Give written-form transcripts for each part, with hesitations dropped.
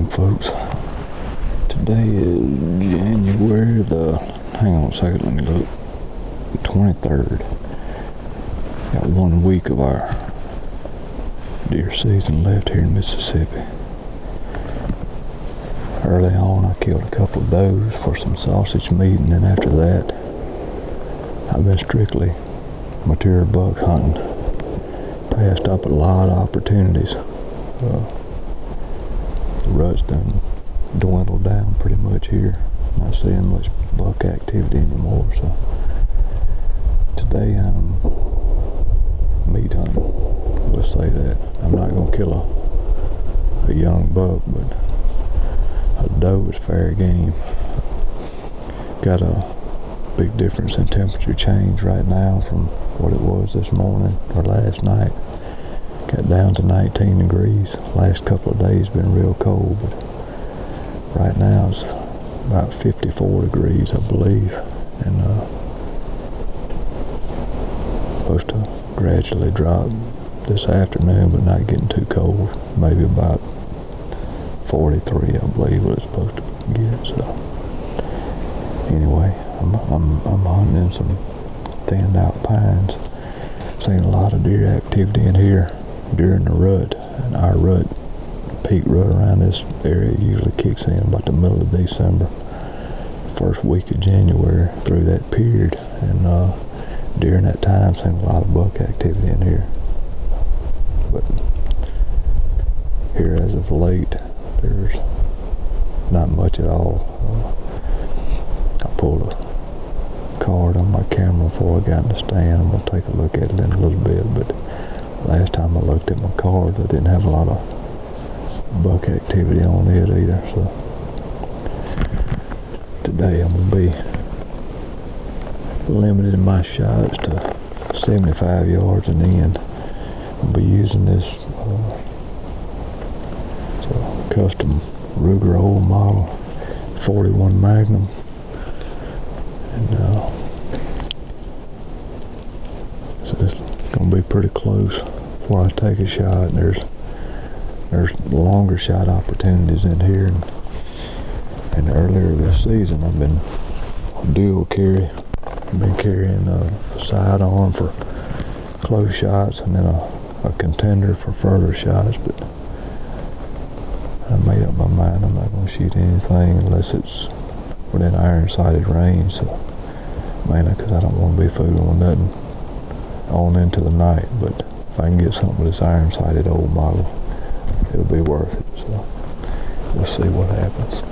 morning, folks. Today is January hang on a second, let me look, 23rd. Got 1 week of our deer season left here in Mississippi. Early on, I killed a couple of does for some sausage meat, and then after that, I've been strictly mature buck hunting. Passed up a lot of opportunities. The rut's done dwindled down pretty much here. Not seeing much buck activity anymore, so today I'm meat hunting. We'll say that. I'm not gonna kill a young buck, but a doe is fair game. Got a big difference in temperature change right now from what it was this morning or last night. Got down to 19 degrees. Last couple of days been real cold, but right now it's about 54 degrees, I believe, and supposed to gradually drop this afternoon, but not getting too cold. Maybe about 43, I believe, what it's supposed to get. So anyway, I'm hunting in some thinned out pines. Seen a lot of deer activity in here during the rut, and our rut, peak rut around this area usually kicks in about the middle of December, first week of January through that period, and during that time seen a lot of buck activity in here. But here as of late, there's not much at all. I pulled a card on my camera before I got in the stand. I'm going to take a look at it in a little bit, but last time I looked at my card, I didn't have a lot of buck activity on it either. So today I'm going to be limiting my shots to 75 yards and in. I'll be using this custom Ruger old model 41 Magnum, and so it's gonna be pretty close before I take a shot. And there's longer shot opportunities in here, and earlier this season I've been dual carry. I've been carrying a sidearm for close shots and then a contender for further shots, but I made up my mind I'm not going to shoot anything unless it's within iron-sighted range, so mainly because I don't want to be fooling with nothing on into the night. But if I can get something with this iron-sighted old model, it'll be worth it, so we'll see what happens.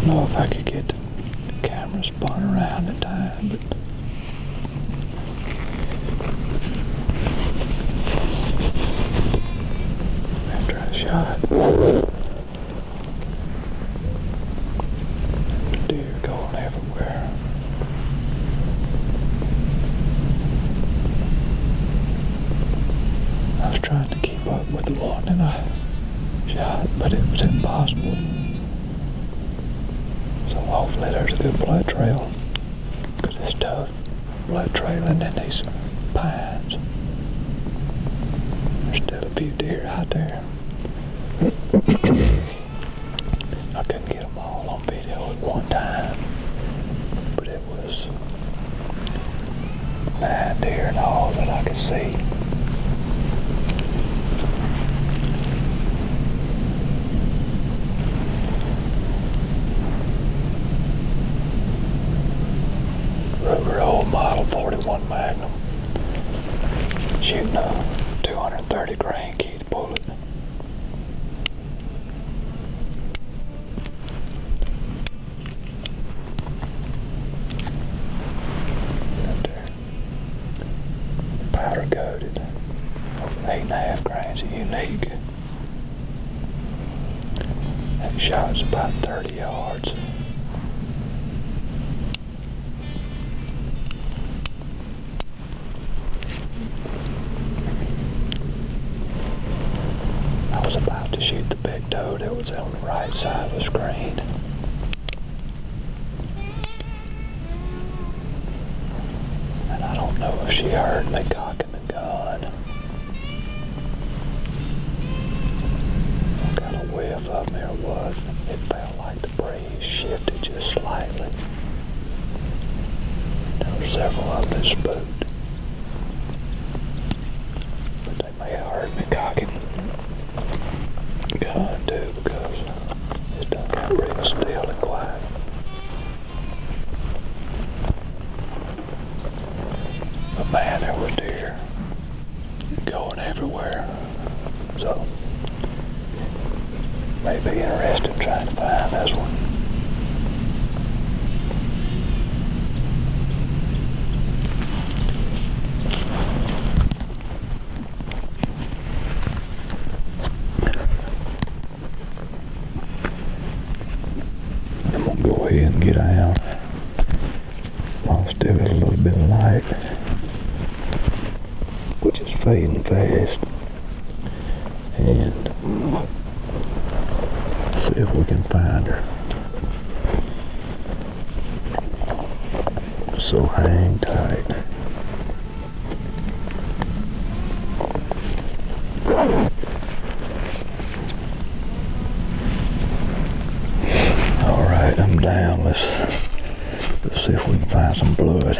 don't know if I could get the camera spun around in time, but after I shot, deer going everywhere. I was trying to keep up with the one that I shot, but it was impossible. So hopefully there's a good blood trail, because it's tough blood trailing in these pines. There's still a few deer out there. I couldn't get them all on video at one time, but it was 9 deer and all that I could see. Old model 41 Magnum, shooting a 230 grain Keith bullet. Up there, powder coated, 8.5 grains of unique. That shot's about 30 yards. I was about to shoot the big doe that was on the right side of the screen. And I don't know if she heard me cocking the gun. I got a whiff of me or what. It felt like the breeze shifted just slightly. There were several of them that spooked. But they may have heard me cocking gun too, because it's done got real still and quiet. But man, there was deer going everywhere. So may be interested trying to find this one. Go ahead and get out. I'll still got a little bit of light, which is fading fast, and see if we can find her. So hang tight. I'm down. Let's see if we can find some blood.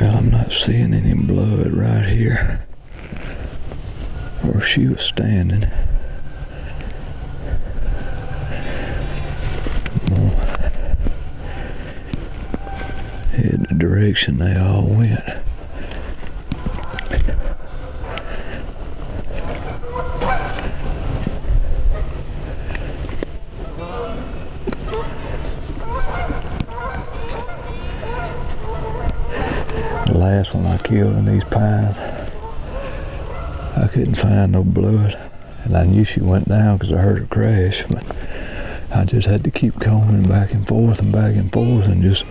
Well, I'm not seeing any blood right here where she was standing. Head the direction they all went. The last one I killed in these pines, I couldn't find no blood, and I knew she went down because I heard her crash, but I just had to keep combing back and forth and just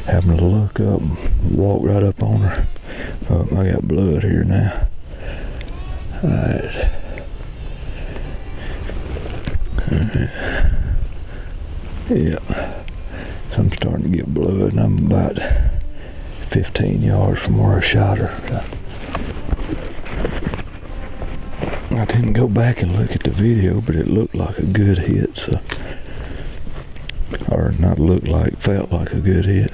having to look up and walk right up on her. Oh, I got blood here now. Alright. Yeah. So I'm starting to get blood, and I'm about 15 yards from where I shot her. I didn't go back and look at the video, but it looked like a good hit, so, or not looked like, felt like a good hit.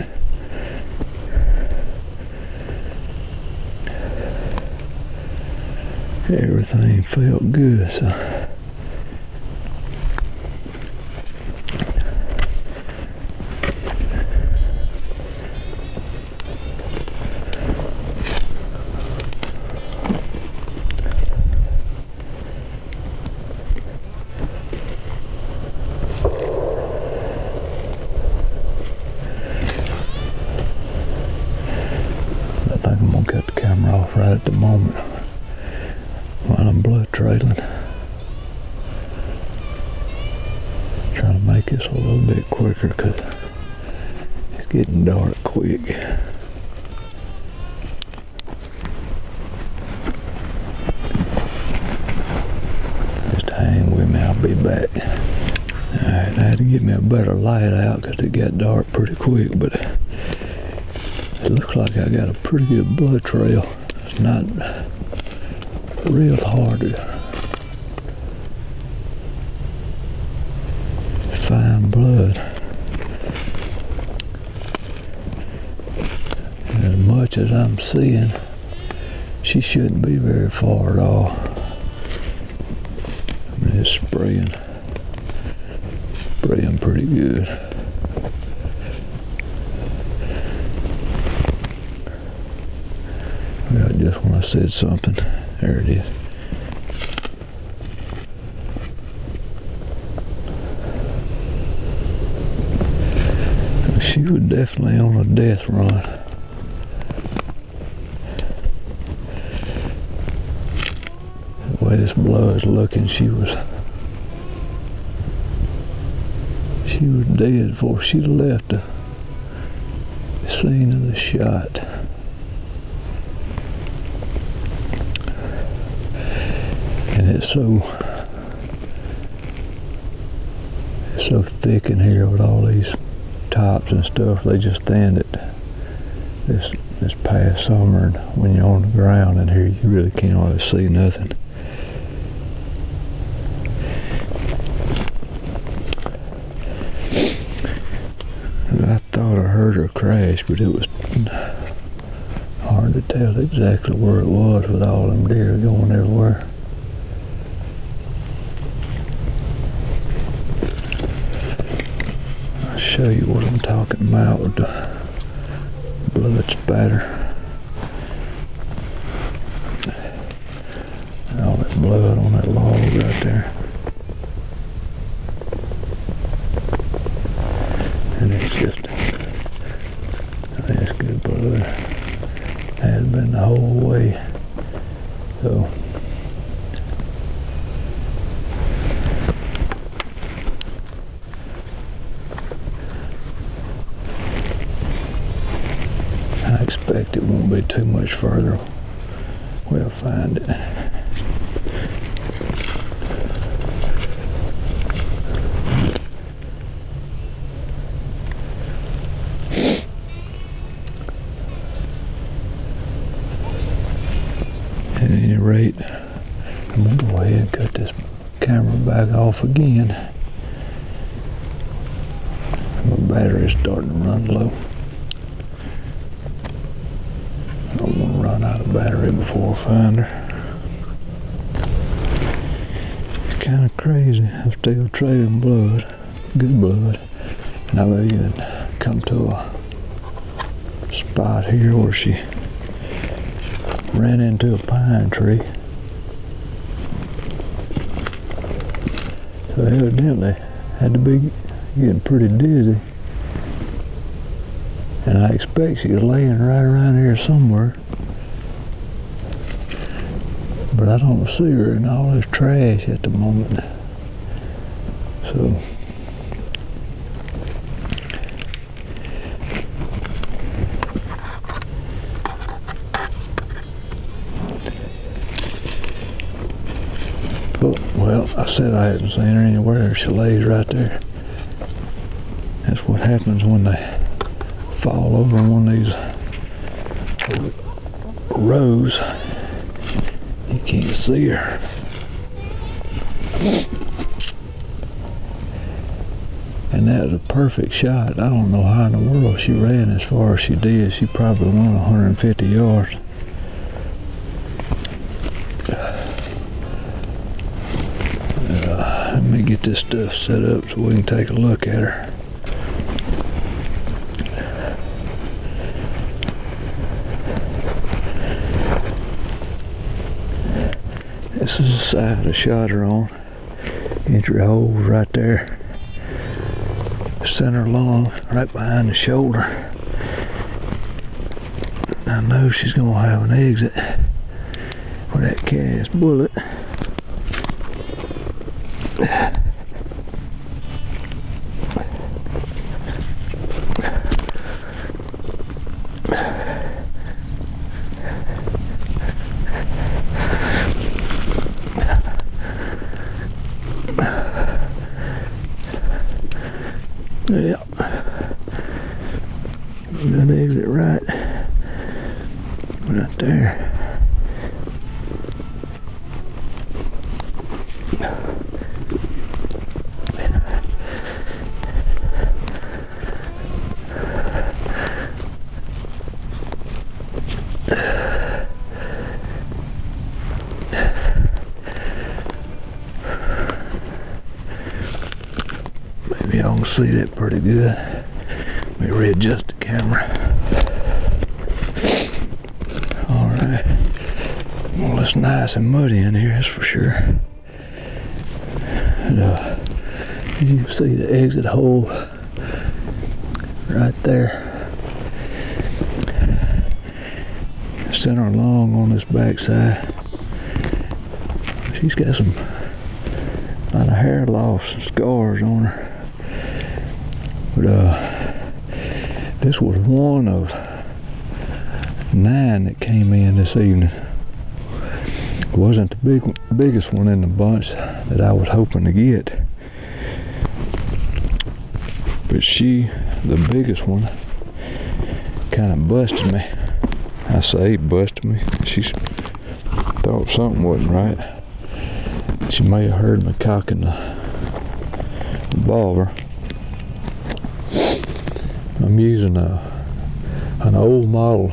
Everything felt good, so. I think I'm gonna cut the camera off right at the moment while I'm blood trailing. Trying to make this a little bit quicker because it's getting dark quick. Just hang with me, I'll be back. Alright, I had to get me a better light out because it got dark pretty quick, but it looks like I got a pretty good blood trail. It's not real hard to find blood. And as much as I'm seeing, she shouldn't be very far at all. I mean, it's spraying pretty good. Well, just when I said something, there it is. She was definitely on a death run. The way this blood's looking, she was dead before she left the scene of the shot. And it's so thick in here with all these tops and stuff. They just thinned it this past summer, and when you're on the ground in here, you really can't hardly see nothing. I thought I heard her crash, but it was hard to tell exactly where it was with all them deer going everywhere. I'll show you what I'm talking about with the blood spatter. All that blood on that log right there. And it's just, that's good blood. Has been the whole way. So, I expect it won't be too much further. We'll find it. At any rate, I'm gonna go ahead and cut this camera back off again. My battery's starting to run low. I don't want to run out of battery before I find her. It's kind of crazy. I'm still trailing blood, good blood. And I've even come to a spot here where she ran into a pine tree. So evidently had to be getting pretty dizzy. And I expect she was laying right around here somewhere. But I don't see her in all this trash at the moment. So said, I hadn't seen her anywhere. She lays right there. That's what happens when they fall over in one of these rows. You can't see her. And that was a perfect shot. I don't know how in the world she ran as far as she did. She probably went 150 yards. Let me get this stuff set up so we can take a look at her. This is the side I shot her on. Entry holes right there. Center lung, right behind the shoulder. I know she's gonna have an exit with that cast bullet. Yep. Good exit right there. Maybe y'all can see that pretty good. Let me readjust the camera. Alright. Well, it's nice and muddy in here, that's for sure. And, you can see the exit hole right there. Center lung on this backside. She's got some lot of hair loss and scars on her. But this was one of 9 that came in this evening. It wasn't the biggest one in the bunch that I was hoping to get. But the biggest one, kind of busted me. I say busted me. She thought something wasn't right. She may have heard me cocking the revolver. I'm using an old model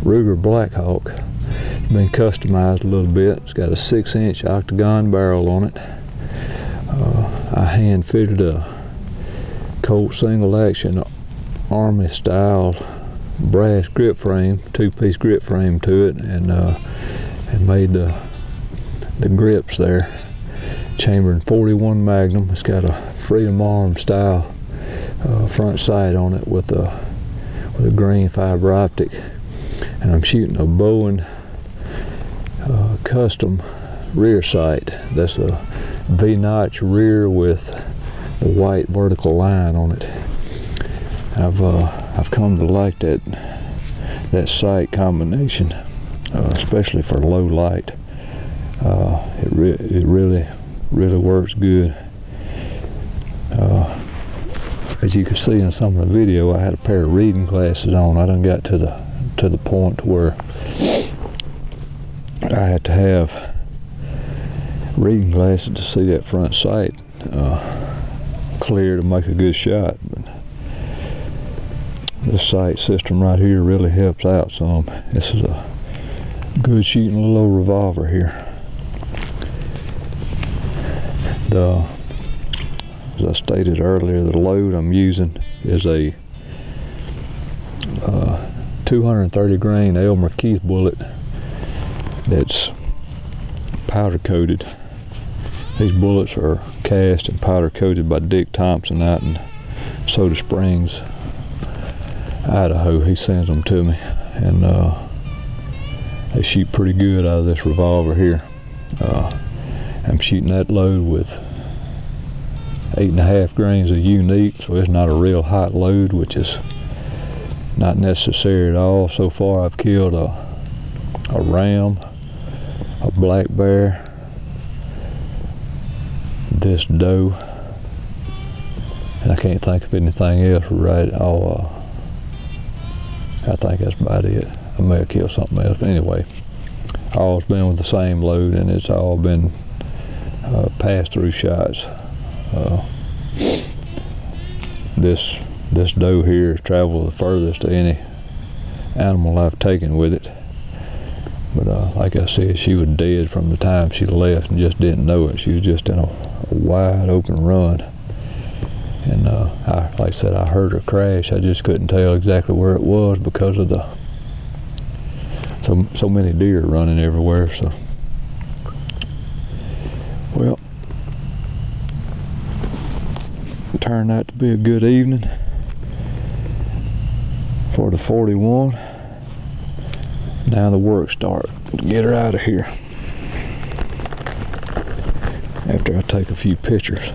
Ruger Blackhawk. It's been customized a little bit. It's got a 6-inch octagon barrel on it. I hand fitted a Colt single action Army style brass grip frame, 2-piece grip frame to it, and made the grips there. Chambered 41 Magnum. It's got a Freedom Arm style front sight on it with a green fiber optic, and I'm shooting a Bowen custom rear sight. That's a V-notch rear with the white vertical line on it. I've come to like that sight combination, especially for low light. It really works good. As you can see in some of the video, I had a pair of reading glasses on. I done got to the point where I had to have reading glasses to see that front sight clear to make a good shot. But this sight system right here really helps out some. This is a good shooting little old revolver here. As I stated earlier, the load I'm using is a 230 grain Elmer Keith bullet that's powder coated. These bullets are cast and powder coated by Dick Thompson out in Soda Springs, Idaho. He sends them to me, and they shoot pretty good out of this revolver here. I'm shooting that load with 8.5 grains of unique, so it's not a real hot load, which is not necessary at all. So far I've killed a ram, a black bear, this doe, and I can't think of anything else right. I think that's about it. I may have killed something else, but anyway, all's been with the same load, and it's all been pass-through shots. This doe here has traveled the furthest of any animal I've taken with it. But like I said, she was dead from the time she left and just didn't know it. She was just in a wide open run. And like I said, I heard her crash. I just couldn't tell exactly where it was because of so many deer running everywhere. So, well, it turned out to be a good evening for the 41. Now the work starts to get her out of here after I take a few pictures.